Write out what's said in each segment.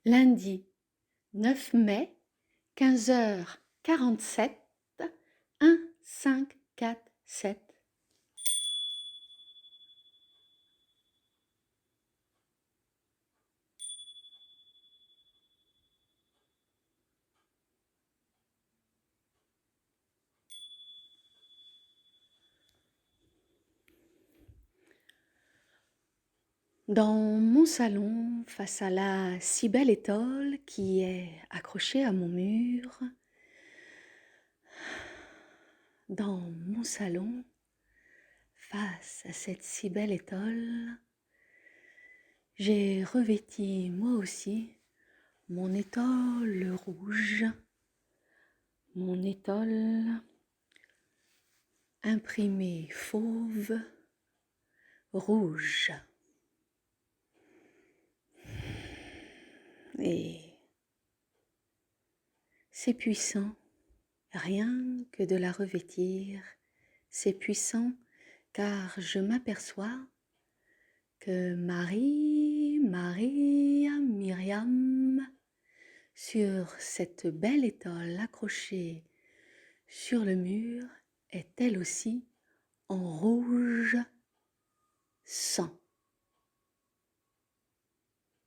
Lundi 9 mai, 15h47, 1, 5, 4, 7. Dans mon salon, face à la si belle étole qui est accrochée à mon mur, dans mon salon, face à cette si belle étole, j'ai revêti moi aussi mon étole rouge, mon étole imprimée fauve, rouge. Et c'est puissant, rien que de la revêtir, c'est puissant car je m'aperçois que Myriam, sur cette belle étole accrochée sur le mur, est elle aussi en rouge sang,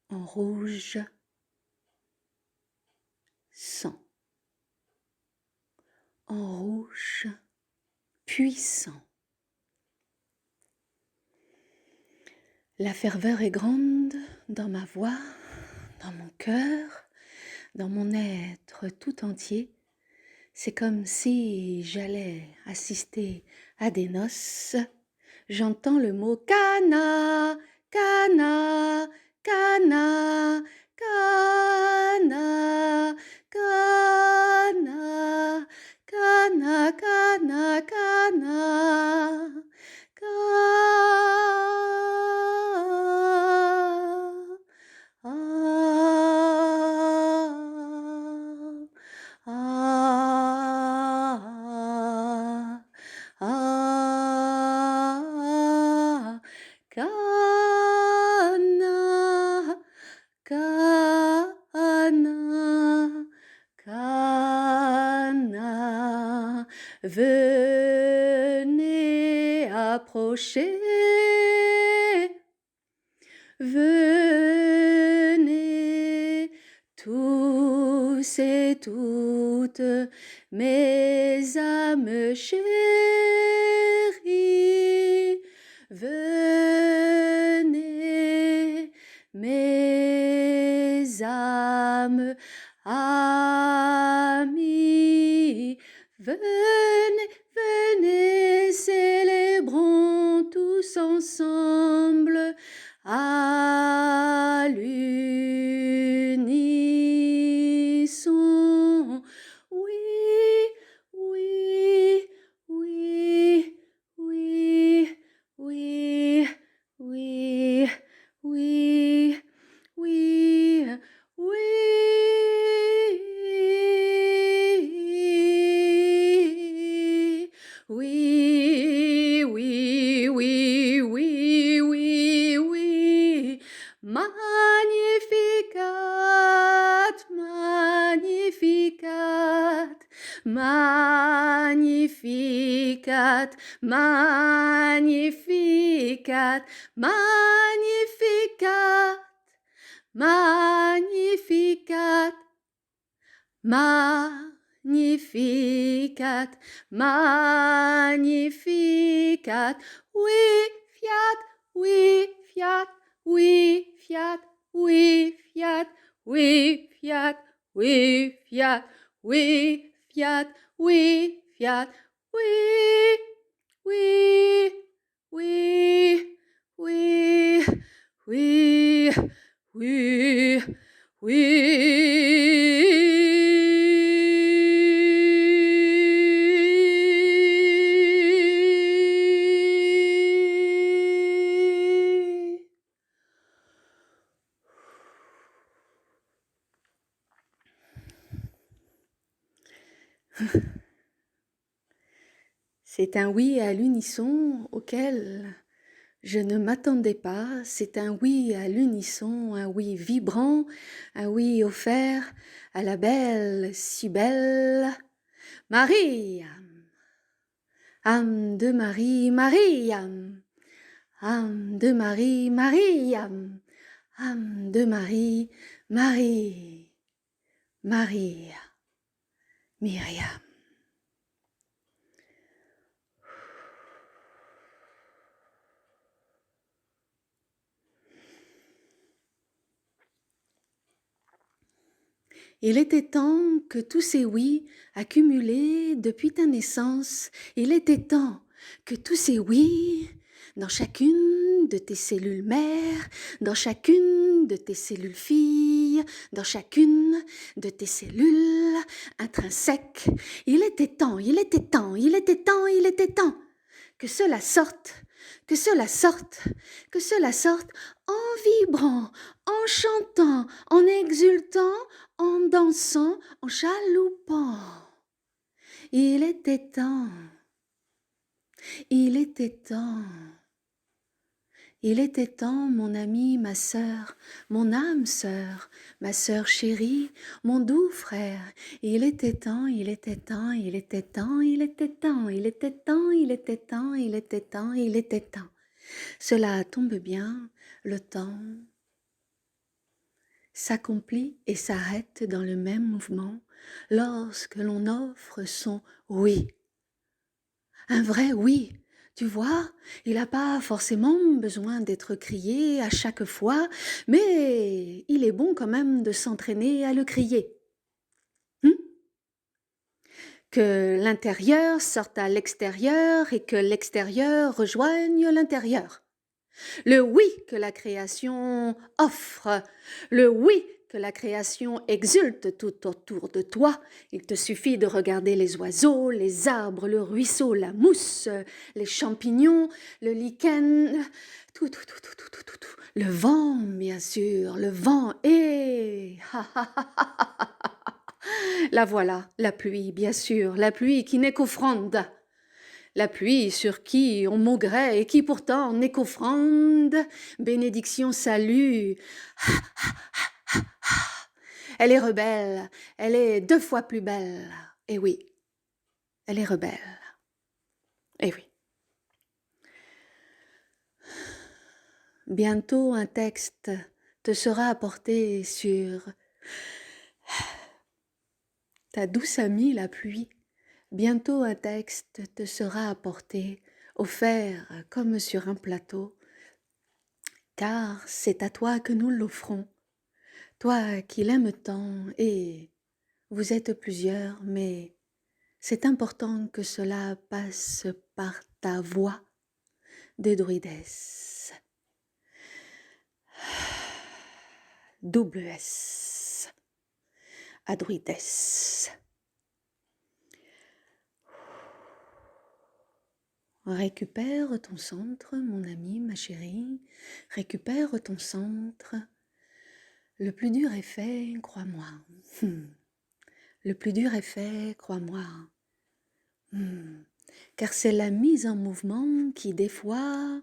en rouge sang, en rouge puissant. La ferveur est grande dans ma voix, dans mon cœur, dans mon être tout entier. C'est comme si j'allais assister à des noces. J'entends le mot cana, cana, cana, cana, cana, cana, cana, cana, Cana, cana, cana, venez approcher, venez tous et toutes mes âmes chéries, venez mes âmes amies, venez, venez, célébrons tous ensemble à l'unisson. Oui, oui, oui, oui, oui, oui, oui, oui, oui, oui, oui, oui, oui, oui, oui, Magnificat, Magnificat, Magnificat, Magnificat, Magnificat, Magnificat, Magnificat, Magnificat, oui, fiat, oui, fiat, oui, fiat, oui, fiat, oui, fiat, oui, fiat, oui, fiat, oui, fiat, oui, oui, oui, oui, oui, oui, oui. C'est un oui à l'unisson auquel Je ne m'attendais pas, c'est un oui à l'unisson, un oui vibrant, un oui offert à la belle, si belle Marie. Âme de Marie, Marie, âme de Marie, Marie, âme de Marie, Marie, Marie, Myriam. Il était temps que tous ces oui accumulés depuis ta naissance, il était temps que tous ces oui, dans chacune de tes cellules mères, dans chacune de tes cellules filles, dans chacune de tes cellules intrinsèques, il était temps, il était temps, il était temps, il était temps que cela sorte, que cela sorte, que cela sorte en vibrant, en chantant, en exultant, en dansant, en chaloupant. Il était temps, il était temps. Il était temps, mon ami, ma sœur, mon âme sœur, ma sœur chérie, mon doux frère. Il était temps, il était temps, il était temps, il était temps, il était temps, il était temps, il était temps, il était temps. Cela tombe bien, le temps s'accomplit et s'arrête dans le même mouvement lorsque l'on offre son oui. Un vrai oui, tu vois, il n'a pas forcément besoin d'être crié à chaque fois, mais il est bon quand même de s'entraîner à le crier. Que l'intérieur sorte à l'extérieur et que l'extérieur rejoigne l'intérieur. Le oui que la création offre, le oui que la création exulte tout autour de toi. Il te suffit de regarder les oiseaux, les arbres, le ruisseau, la mousse, les champignons, le lichen, tout. Le vent, bien sûr, le vent et... La voilà, la pluie, bien sûr, la pluie qui n'est qu'offrande. La pluie sur qui on maugrait et qui pourtant n'est qu'offrande. Bénédiction, salut. Elle est rebelle, elle est 2 fois plus belle. Eh oui, elle est rebelle. Eh oui. Bientôt un texte te sera apporté sur ta douce amie la pluie. Bientôt un texte te sera apporté, offert comme sur un plateau, car c'est à toi que nous l'offrons, toi qui l'aimes tant, et vous êtes plusieurs, mais c'est important que cela passe par ta voix de druidesse. Double S, à druidesse. Récupère ton centre, mon ami, ma chérie. Récupère ton centre. Le plus dur est fait, crois-moi. Le plus dur est fait, crois-moi. Car c'est la mise en mouvement qui, des fois,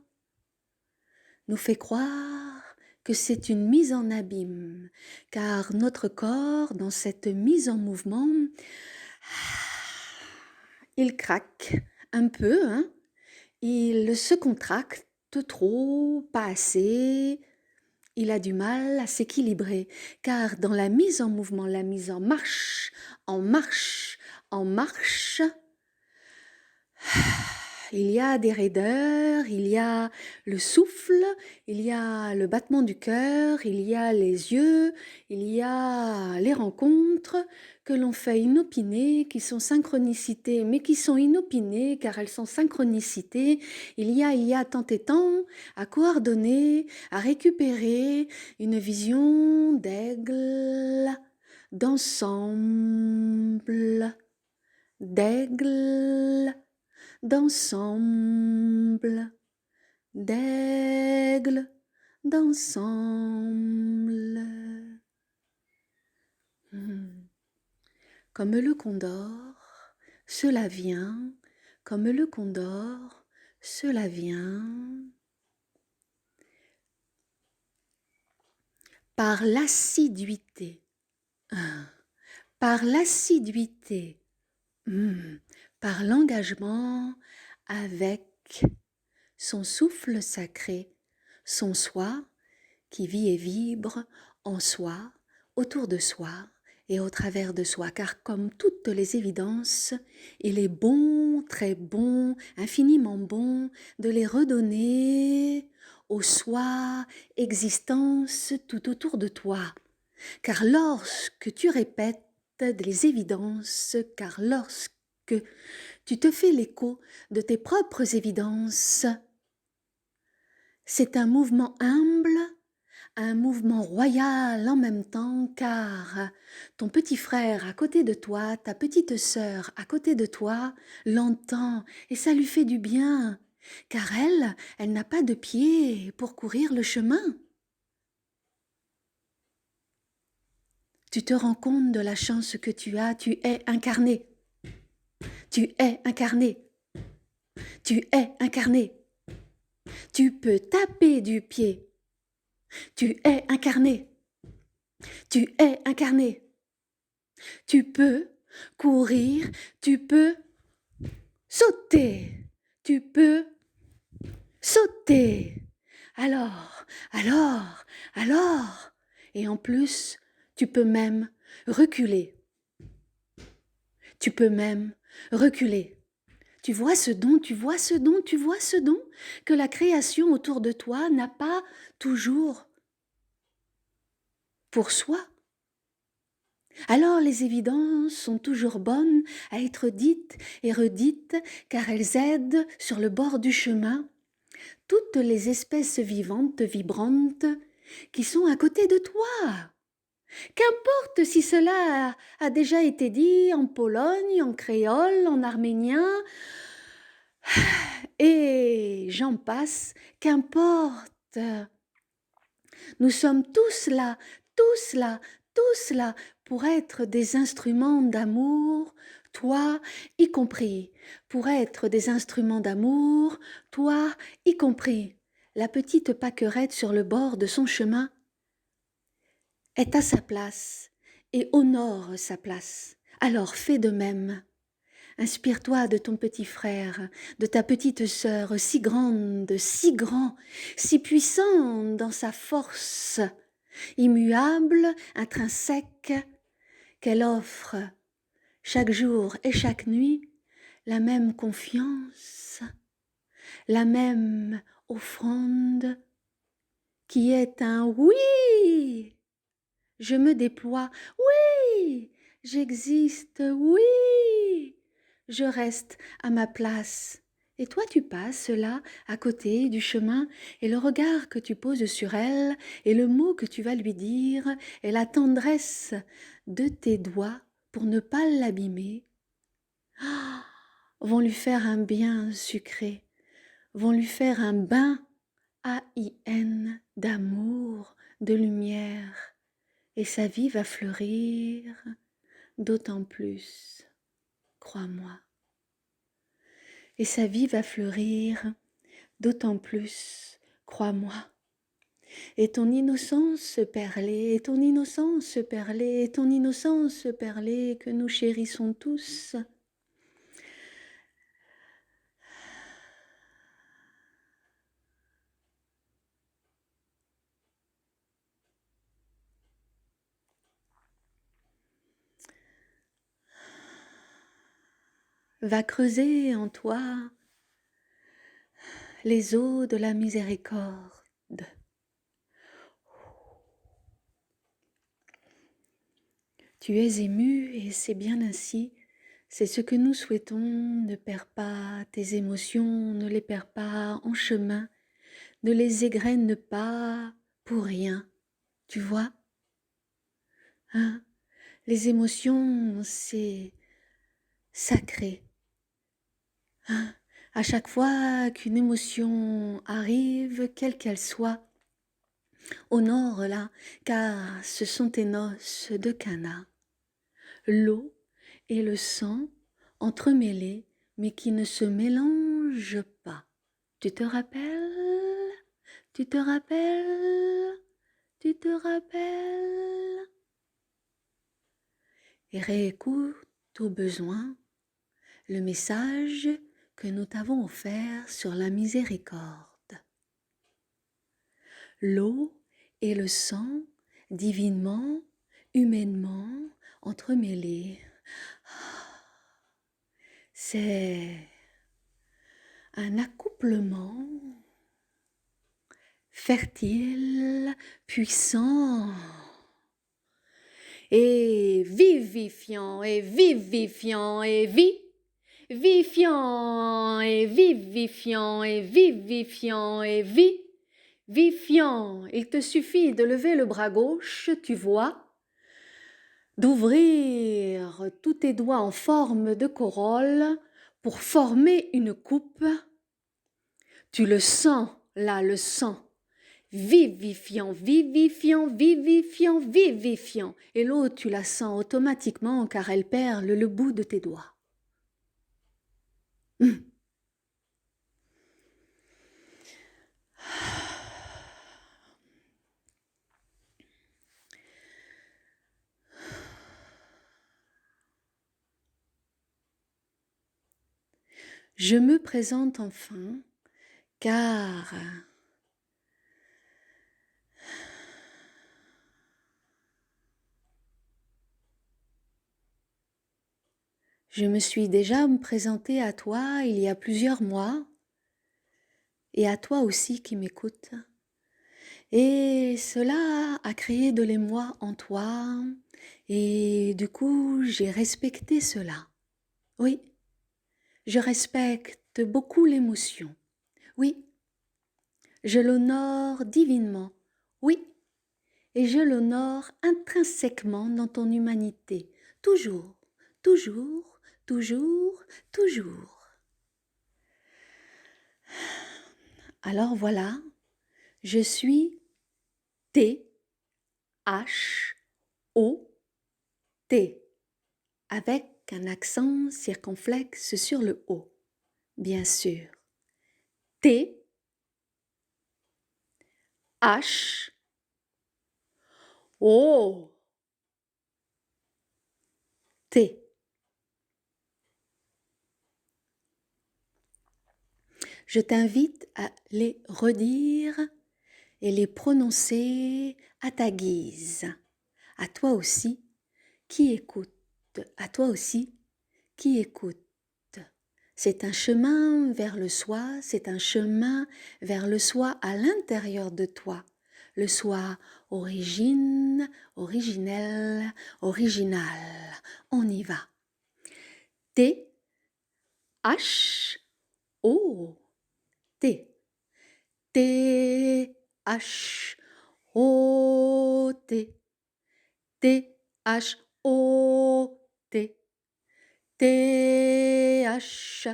nous fait croire que c'est une mise en abîme. Car notre corps, dans cette mise en mouvement, il craque un peu, hein. Il se contracte trop, pas assez. Il a du mal à s'équilibrer, car dans la mise en mouvement, la mise en marche, en marche, en marche, il y a des raideurs, il y a le souffle, il y a le battement du cœur, il y a les yeux, il y a les rencontres que l'on fait inopinées, qui sont synchronicités, mais qui sont inopinées car elles sont synchronicités. Il y a tant et tant à coordonner, à récupérer une vision d'aigle, d'ensemble, d'aigle, d'ensemble, d'aigle, d'ensemble. Comme le condor, cela vient, comme le condor, cela vient. par l'assiduité, hein, par l'assiduité, par l'engagement avec son souffle sacré, son soi qui vit et vibre en soi, autour de soi et au travers de soi, car comme toutes les évidences, il est bon, très bon, infiniment bon de les redonner au soi, existence tout autour de toi. Car lorsque tu répètes les évidences, car lorsque tu te fais l'écho de tes propres évidences, c'est un mouvement humble, un mouvement royal en même temps, car ton petit frère à côté de toi, ta petite sœur à côté de toi, l'entend et ça lui fait du bien, car elle n'a pas de pied pour courir le chemin. Tu te rends compte de la chance que tu as, tu es incarné. Tu es incarné. Tu es incarné. Tu peux taper du pied. Tu es incarné. Tu es incarné. Tu peux courir, tu peux sauter. Tu peux sauter. Alors. Et en plus, tu peux même reculer. Tu peux même reculer. Tu vois ce don que la création autour de toi n'a pas toujours pour soi. Alors les évidences sont toujours bonnes à être dites et redites car elles aident sur le bord du chemin toutes les espèces vivantes, vibrantes qui sont à côté de toi. Qu'importe si cela a déjà été dit en Pologne, en créole, en arménien, et j'en passe, qu'importe. Nous sommes tous là, tous là, tous là pour être des instruments d'amour, toi y compris, pour être des instruments d'amour, toi y compris. La petite pâquerette sur le bord de son chemin est à sa place et honore sa place. Alors fais de même. Inspire-toi de ton petit frère, de ta petite sœur, si grande, si grand, si puissant dans sa force, immuable, intrinsèque, qu'elle offre chaque jour et chaque nuit la même confiance, la même offrande, qui est un oui, je me déploie, oui, j'existe, oui, je reste à ma place. Et toi tu passes là, à côté du chemin, et le regard que tu poses sur elle, et le mot que tu vas lui dire, et la tendresse de tes doigts pour ne pas l'abîmer, vont lui faire un bien sucré, vont lui faire un bain A-I-N d'amour, de lumière, et sa vie va fleurir d'autant plus, crois-moi. Et sa vie va fleurir d'autant plus, crois-moi. Et ton innocence perlée, et ton innocence perlée, et ton innocence perlée que nous chérissons tous, va creuser en toi les eaux de la miséricorde. Tu es ému et c'est bien ainsi. C'est ce que nous souhaitons. Ne perds pas tes émotions, ne les perds pas en chemin, ne les égrène pas pour rien. Tu vois, hein? Les émotions, c'est sacré. Hein? À chaque fois qu'une émotion arrive, quelle qu'elle soit, honore-la, car ce sont tes noces de Cana. L'eau et le sang entremêlés, mais qui ne se mélangent pas. Tu te rappelles? Tu te rappelles? tu te rappelles? Et réécoute au besoin le message que nous t'avons offert sur la miséricorde. L'eau et le sang divinement, humainement entremêlés. C'est un accouplement fertile, puissant et vivifiant et vivifiant et vivifiant et vivifiant et vivifiant et vivifiant. Il te suffit de lever le bras gauche, tu vois, d'ouvrir tous tes doigts en forme de corolle pour former une coupe. Tu le sens, là, le sang. Vivifiant, vivifiant, vivifiant, vivifiant. Et l'eau, tu la sens automatiquement car elle perle le bout de tes doigts. Je me présente enfin car je me suis déjà présentée à toi il y a plusieurs mois et à toi aussi qui m'écoutes. Et cela a créé de l'émoi en toi et du coup j'ai respecté cela. Oui, je respecte beaucoup l'émotion. Oui, je l'honore divinement. Oui, et je l'honore intrinsèquement dans ton humanité. Toujours, toujours, toujours, toujours. Alors voilà, je suis T-H-O-T avec un accent circonflexe sur le O, bien sûr. T H O T. Je t'invite à les redire et les prononcer à ta guise. À toi aussi qui écoute, à toi aussi qui écoute. C'est un chemin vers le soi, c'est un chemin vers le soi à l'intérieur de toi. Le soi origine, originel, original. On y va. T, H, O, T. T, H, O, T. T, H, O, T. T, H,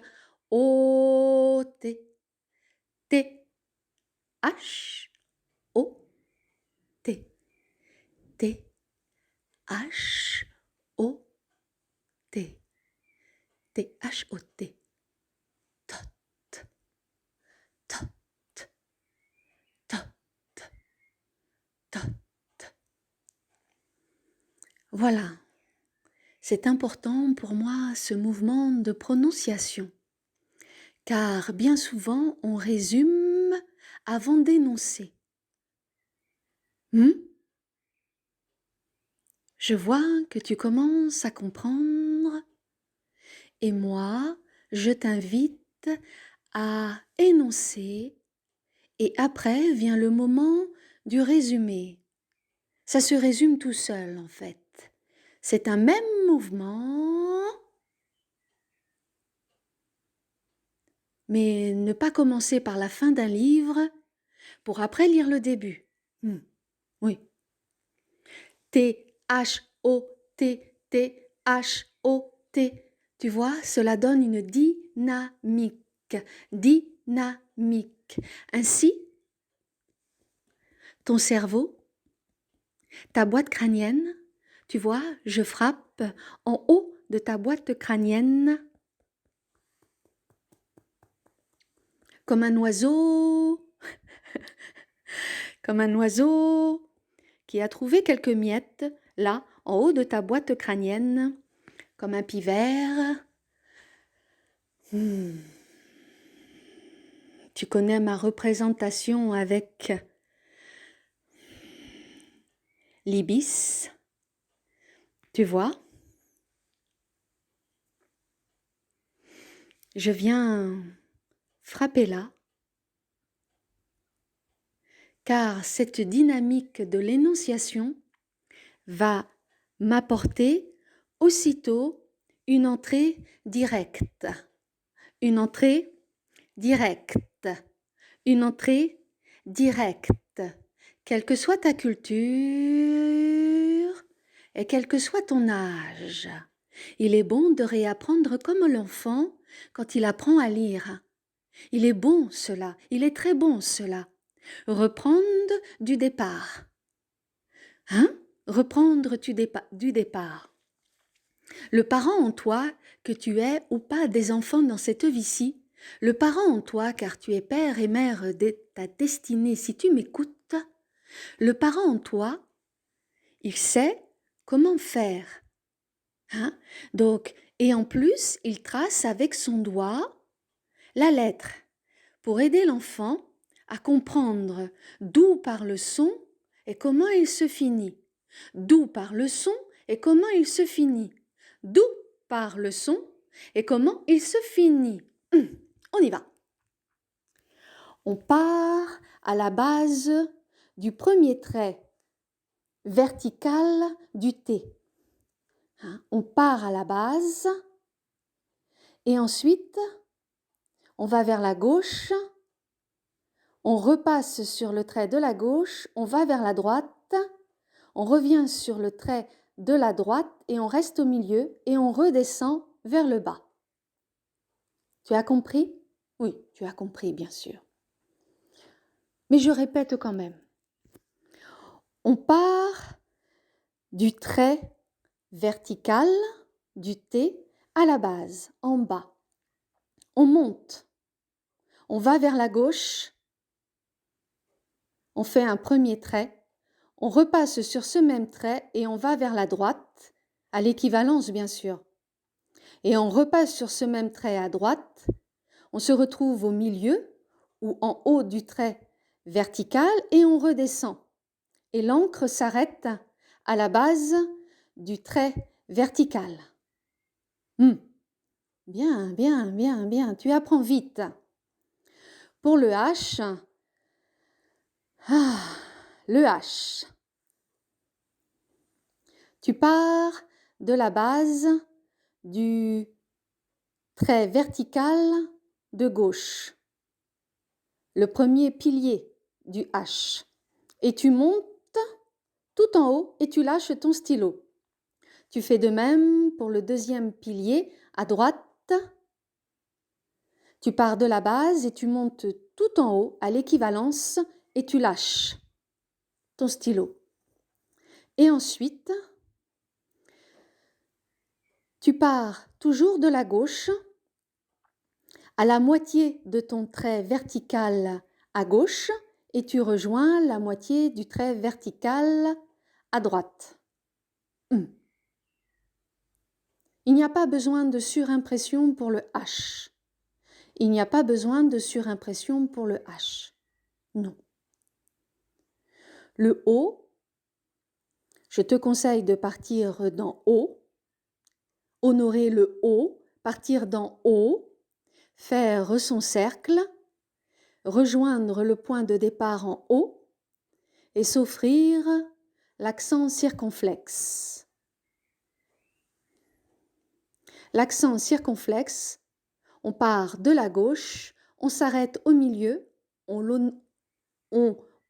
O, T. T, H, O, T. T, H, O, T. T, H, O, T. Tot, tot, tot, tot. Voilà. C'est important pour moi ce mouvement de prononciation, car bien souvent on résume avant d'énoncer. Je vois que tu commences à comprendre et moi, je t'invite à énoncer et après vient le moment du résumé. Ça se résume tout seul en fait. C'est un même mouvement, mais ne pas commencer par la fin d'un livre pour après lire le début. Oui. T-H-O-T, T-H-O-T. Tu vois, cela donne une dynamique. Dynamique. Ainsi, ton cerveau, ta boîte crânienne, tu vois, je frappe en haut de ta boîte crânienne comme un oiseau, comme un oiseau qui a trouvé quelques miettes, là, en haut de ta boîte crânienne, comme un pivert. Tu connais ma représentation avec l'ibis, tu vois? Je viens frapper là, car cette dynamique de l'énonciation va m'apporter aussitôt une entrée directe, une entrée directe, une entrée directe, quelle que soit ta culture et quel que soit ton âge. Il est bon de réapprendre comme l'enfant quand il apprend à lire. Il est bon cela, il est très bon cela. Reprendre du départ. Hein? Reprendre du départ. Le parent en toi, que tu es ou pas des enfants dans cette vie-ci, le parent en toi, car tu es père et mère de ta destinée, si tu m'écoutes, le parent en toi, il sait comment faire. Hein? Donc, et en plus, il trace avec son doigt la lettre pour aider l'enfant à comprendre d'où part le son et comment il se finit. D'où part le son et comment il se finit. D'où part le son et comment il se finit. On y va. On part à la base du premier trait vertical du T. On part à la base et ensuite on va vers la gauche, on repasse sur le trait de la gauche, on va vers la droite, on revient sur le trait de la droite et on reste au milieu et on redescend vers le bas. Tu as compris? Oui, tu as compris, bien sûr. Mais je répète quand même. On part du trait vertical du T à la base, en bas. On monte. On va vers la gauche. On fait un premier trait. On repasse sur ce même trait et on va vers la droite, à l'équivalence bien sûr. Et on repasse sur ce même trait à droite. On se retrouve au milieu ou en haut du trait vertical et on redescend. Et l'encre s'arrête à la base du trait vertical. Bien, bien, bien, bien. Tu apprends vite. Pour le H, le H. Tu pars de la base du trait vertical de gauche, le premier pilier du H. Et tu montes tout en haut et tu lâches ton stylo. Tu fais de même pour le deuxième pilier à droite. Tu pars de la base et tu montes tout en haut à l'équivalence et tu lâches ton stylo. Et ensuite, tu pars toujours de la gauche à la moitié de ton trait vertical à gauche et tu rejoins la moitié du trait vertical à droite. Il n'y a pas besoin de surimpression pour le H. Il n'y a pas besoin de surimpression pour le H. Non. Le O, je te conseille de partir dans O, honorer le O, partir dans O, faire son cercle, rejoindre le point de départ en O et s'offrir l'accent circonflexe. L'accent circonflexe, on part de la gauche, on s'arrête au milieu, on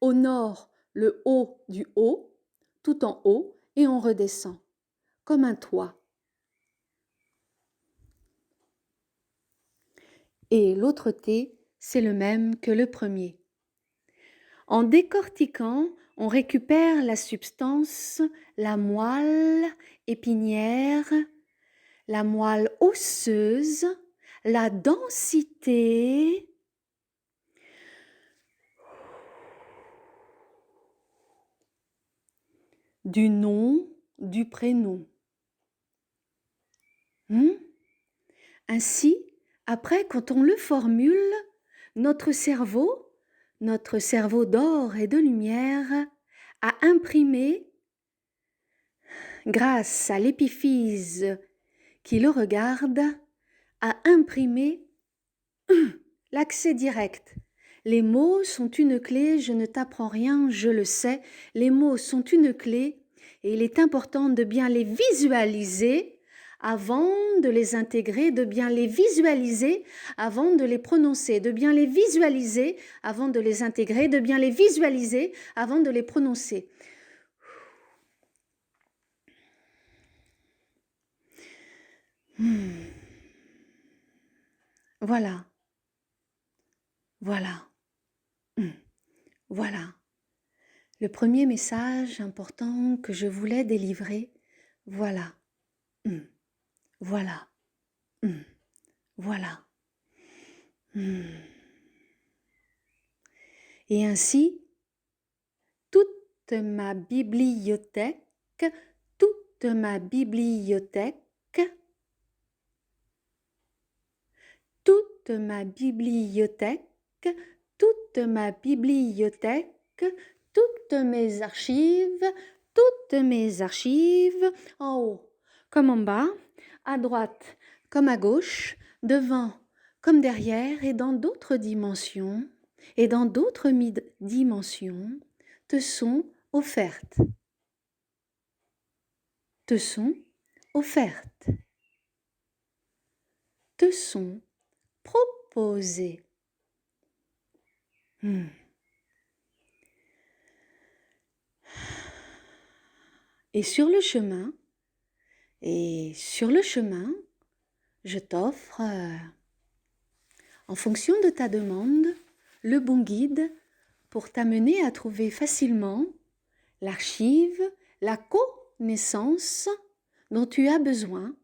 honore le haut du haut, tout en haut, et on redescend, comme un toit. Et l'autre T, c'est le même que le premier. En décortiquant, on récupère la substance, la moelle épinière, la moelle osseuse, la densité, du nom, du prénom. Hmm? Ainsi, après, quand on le formule, notre cerveau d'or et de lumière, a imprimé, grâce à l'épiphyse qui le regarde, a imprimé l'accès direct. Les mots sont une clé, je ne t'apprends rien, je le sais. Les mots sont une clé et il est important de bien les visualiser avant de les intégrer, de bien les visualiser avant de les prononcer, de bien les visualiser avant de les intégrer, de bien les visualiser avant de les prononcer. Voilà, voilà, voilà. Le premier message important que je voulais délivrer, voilà, voilà, voilà. Et ainsi, toute ma bibliothèque, toute ma bibliothèque, toute ma bibliothèque, toute ma bibliothèque, toutes mes archives, en haut comme en bas, à droite comme à gauche, devant comme derrière et dans d'autres dimensions, te sont offertes. Te sont offertes. Te sont proposées. Et sur le chemin, je t'offre, en fonction de ta demande, le bon guide pour t'amener à trouver facilement l'archive, la connaissance dont tu as besoin,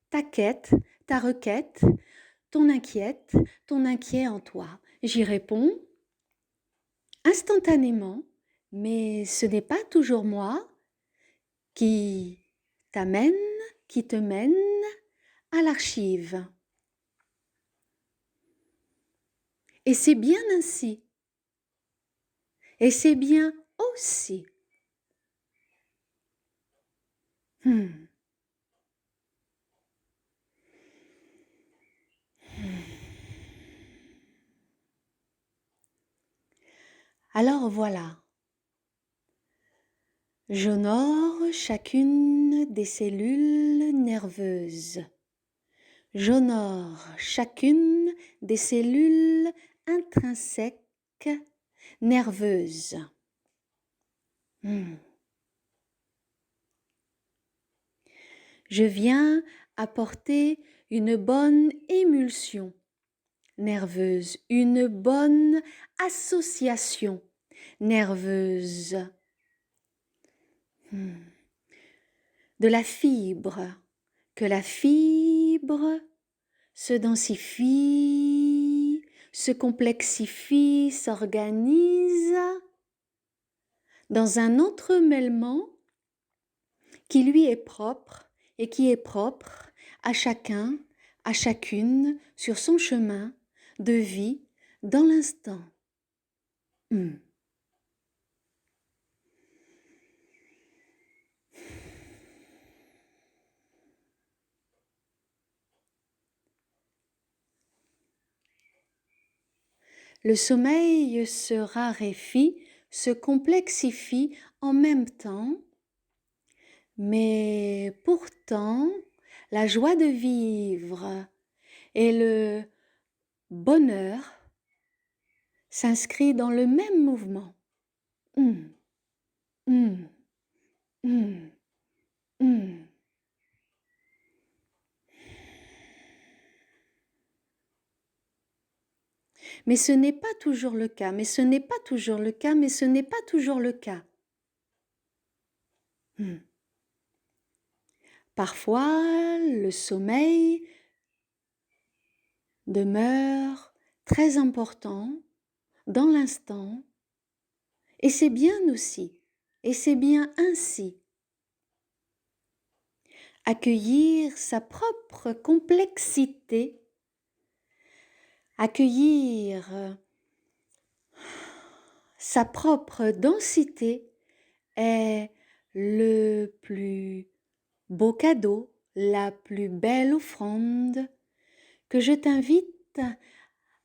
ta quête, ta requête, ton inquiet en toi. J'y réponds instantanément, mais ce n'est pas toujours moi qui t'amène, qui te mène à l'archive. Et c'est bien ainsi. Et c'est bien aussi. Alors voilà. J'honore chacune des cellules nerveuses. J'honore chacune des cellules intrinsèques nerveuses. Je viens apporter une bonne émulsion nerveuse, une bonne association nerveuse. De la fibre, que la fibre se densifie, se complexifie, s'organise dans un entremêlement qui lui est propre et qui est propre à chacun, à chacune sur son chemin de vie dans l'instant. Le sommeil se raréfie, se complexifie en même temps, mais pourtant la joie de vivre et le bonheur s'inscrit dans le même mouvement. Mais ce n'est pas toujours le cas, mais ce n'est pas toujours le cas, mais ce n'est pas toujours le cas. Parfois, le sommeil demeure très important dans l'instant, et c'est bien aussi, et c'est bien ainsi. accueillir sa propre complexité, accueillir sa propre densité est le plus beau cadeau, la plus belle offrande que je t'invite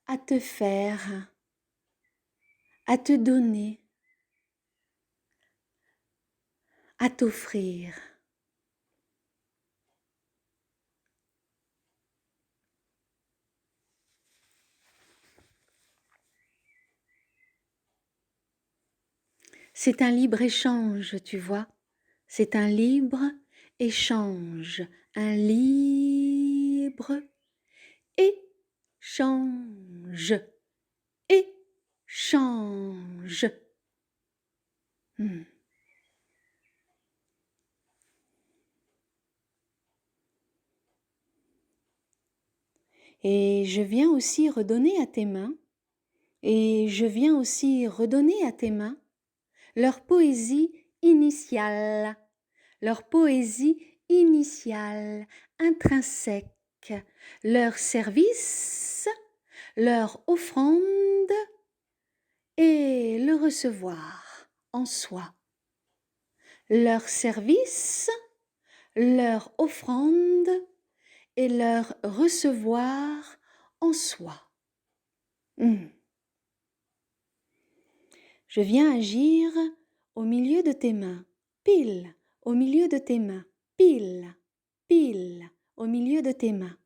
à te faire, à te donner, à t'offrir. C'est un libre-échange, tu vois. C'est un libre-échange. Un libre-échange. Échange. Hmm. Et je viens aussi redonner à tes mains, et je viens aussi redonner à tes mains leur poésie initiale, intrinsèque, leur service, leur offrande et le recevoir en soi. Leur service, leur offrande et leur recevoir en soi. Je viens agir au milieu de tes mains, pile au milieu de tes mains, pile au milieu de tes mains.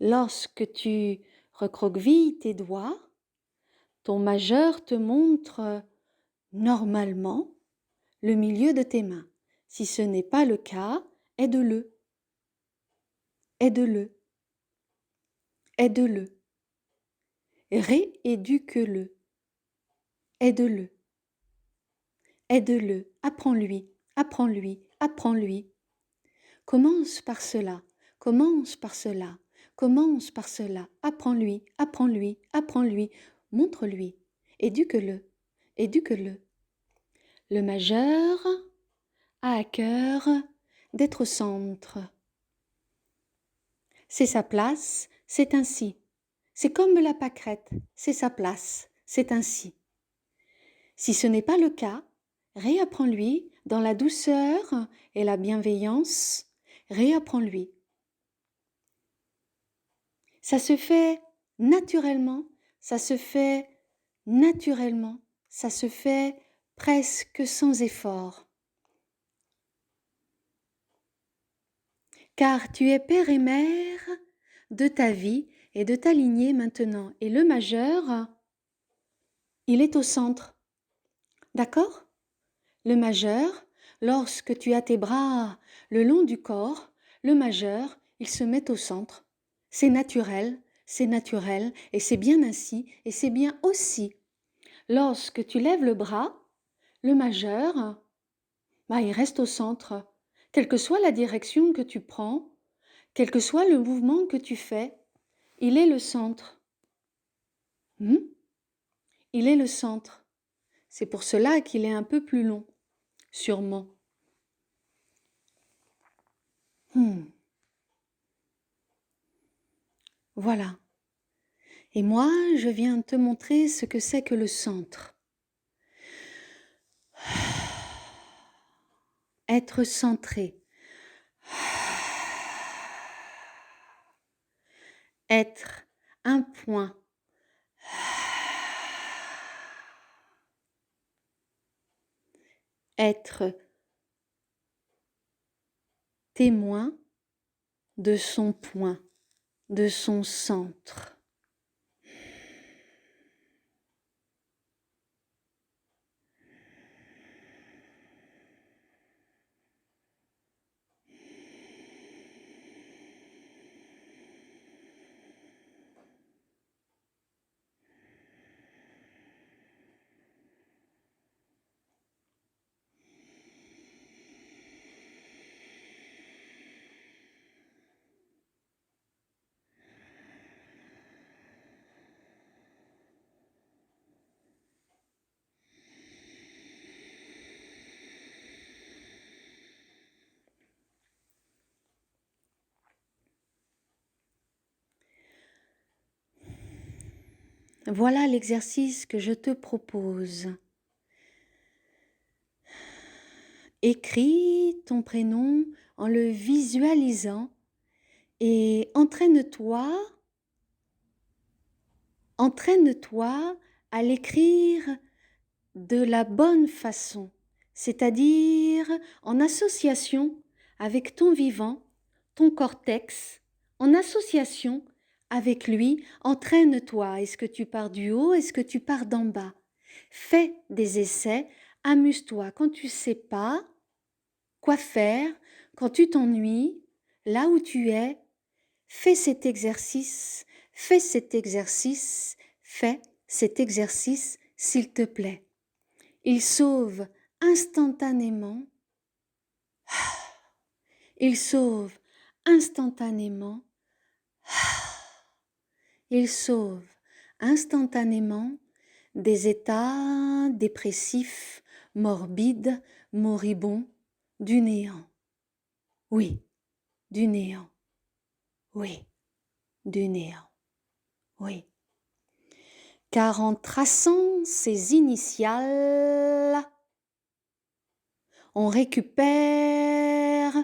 Lorsque tu recroquevilles tes doigts, ton majeur te montre normalement le milieu de tes mains. Si ce n'est pas le cas, aide-le. Aide-le. Aide-le. Rééduque-le. Aide-le. Aide-le. Apprends-lui. Apprends-lui. Apprends-lui. Commence par cela. Commence par cela. Commence par cela. Apprends-lui. Apprends-lui. Apprends-lui. Montre-lui. Éduque-le. Éduque-le. Le majeur a à cœur d'être au centre. C'est sa place, c'est ainsi. C'est comme la pâquerette, c'est sa place, c'est ainsi. Si ce n'est pas le cas, réapprends-lui dans la douceur et la bienveillance, réapprends-lui. Ça se fait naturellement, ça se fait naturellement, ça se fait presque sans effort. Car tu es père et mère de ta vie et de ta lignée maintenant. Et le majeur, il est au centre. D'accord ? Le majeur, lorsque tu as tes bras le long du corps, le majeur, il se met au centre. C'est naturel et c'est bien ainsi et c'est bien aussi. Lorsque tu lèves le bras, le majeur, il reste au centre. Quelle que soit la direction que tu prends, quel que soit le mouvement que tu fais, il est le centre. Il est le centre. C'est pour cela qu'il est un peu plus long, sûrement. Voilà. Et moi, je viens te montrer ce que c'est que le centre. Être centré. Être un point. Être témoin de son point, de son centre. Voilà l'exercice que je te propose. Écris ton prénom en le visualisant et entraîne-toi à l'écrire de la bonne façon, c'est-à-dire en association avec ton vivant, ton cortex, en association avec lui, entraîne-toi. Est-ce que tu pars du haut? Est-ce que tu pars d'en bas? Fais des essais, amuse-toi. Quand tu ne sais pas quoi faire, quand tu t'ennuies, là où tu es, fais cet exercice, fais cet exercice, fais cet exercice, s'il te plaît. Il sauve instantanément, il sauve instantanément, il sauve instantanément des états dépressifs, morbides, moribonds, du néant. Oui, du néant. Oui, du néant. Oui. Car en traçant ces initiales, on récupère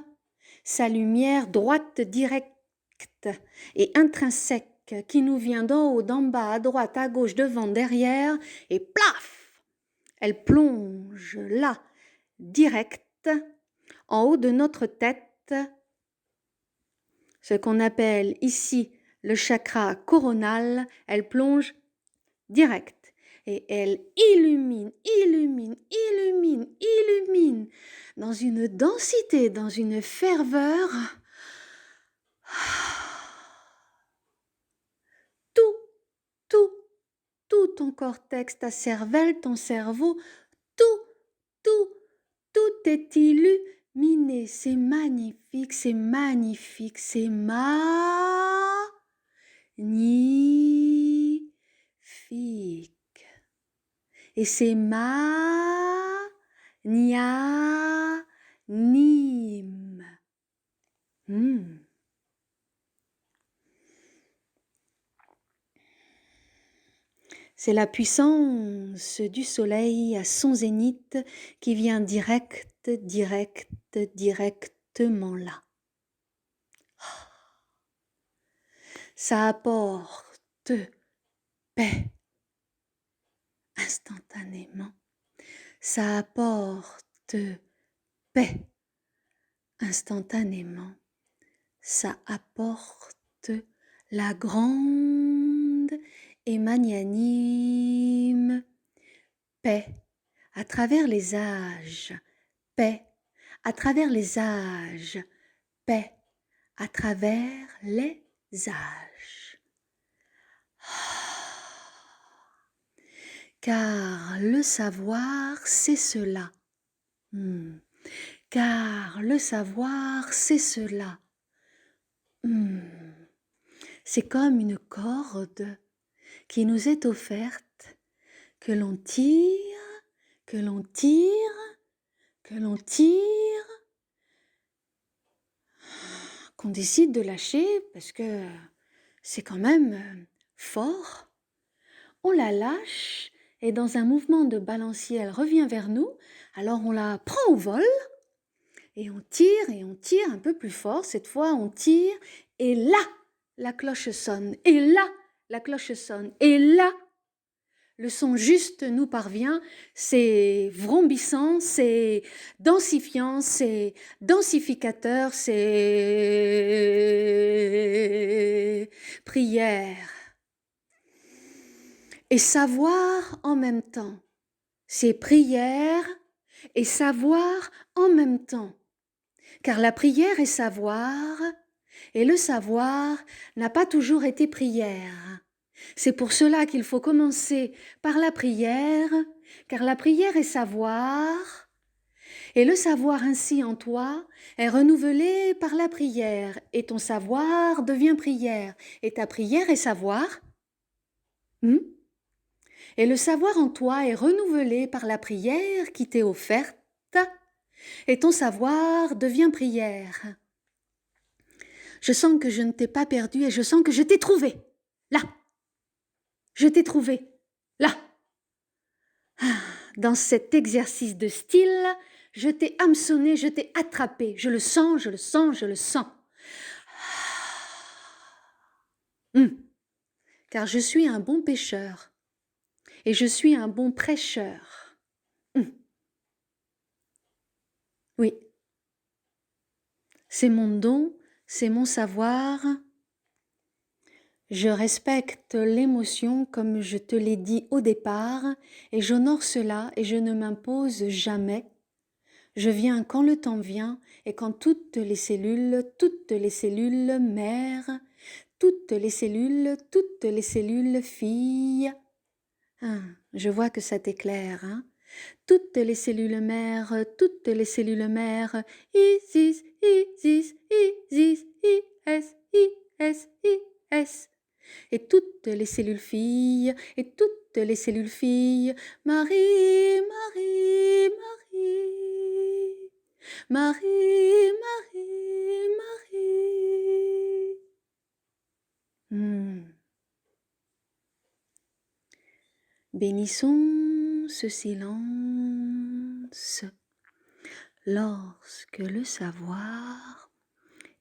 sa lumière droite, directe et intrinsèque qui nous vient d'en haut, d'en bas, à droite, à gauche, devant, derrière, et plaf, elle plonge là, direct, en haut de notre tête, ce qu'on appelle ici le chakra coronal, elle plonge direct. Et elle illumine, illumine, illumine, illumine, dans une densité, dans une ferveur. Tout ton cortex, ta cervelle, ton cerveau, tout est illuminé. C'est magnifique, c'est magnifique, c'est magnifique. Et c'est magnanime. C'est la puissance du soleil à son zénith qui vient directement là. Ça apporte paix instantanément. Ça apporte paix instantanément. Ça apporte la grande et magnanime paix à travers les âges, paix à travers les âges, paix à travers les âges. Car le savoir, c'est cela. Car le savoir, c'est cela. C'est comme une corde qui nous est offerte, que l'on tire, que l'on tire, que l'on tire, qu'on décide de lâcher parce que c'est quand même fort. On la lâche et dans un mouvement de balancier, elle revient vers nous. Alors on la prend au vol et on tire un peu plus fort. Cette fois, on tire et là, la cloche sonne. Et là, la cloche sonne. Et là, le son juste nous parvient. C'est vrombissant, c'est densifiant, c'est densificateur, c'est prière. Et savoir en même temps. C'est prière et savoir en même temps. Car la prière est savoir, et le savoir n'a pas toujours été prière. C'est pour cela qu'il faut commencer par la prière, car la prière est savoir, et le savoir ainsi en toi est renouvelé par la prière, et ton savoir devient prière, et ta prière est savoir. Et le savoir en toi est renouvelé par la prière qui t'est offerte, et ton savoir devient prière. Je sens que je ne t'ai pas perdu et je sens que je t'ai trouvé. Là. Je t'ai trouvé, là. Ah, dans cet exercice de style, je t'ai hameçonné, je t'ai attrapé. Je le sens, je le sens, je le sens. Hum, car je suis un bon pêcheur et je suis un bon prêcheur. Hum, oui, c'est mon don, c'est mon savoir. Je respecte l'émotion comme je te l'ai dit au départ et j'honore cela et je ne m'impose jamais. Je viens quand le temps vient et quand toutes les cellules mères, toutes les cellules filles. Ah, je vois que ça t'éclaire, hein? Toutes les cellules mères, Isis, Isis, Isis, IS, IS, IS. Et toutes les cellules filles, et toutes les cellules filles, Marie, Marie, Marie, Marie, Marie, Marie. Bénissons ce silence lorsque le savoir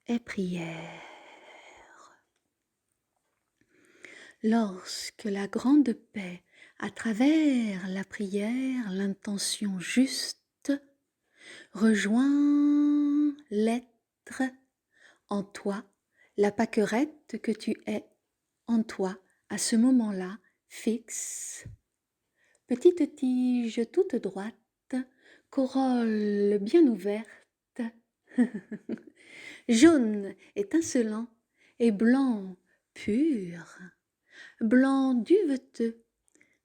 est prière. Lorsque la grande paix, à travers la prière, l'intention juste, rejoint l'être en toi, la pâquerette que tu es en toi, à ce moment-là, fixe, petite tige toute droite, corolle bien ouverte, jaune étincelant et blanc pur, blanc duveteux,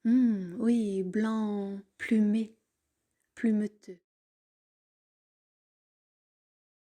oui, blanc plumé, plumeteux.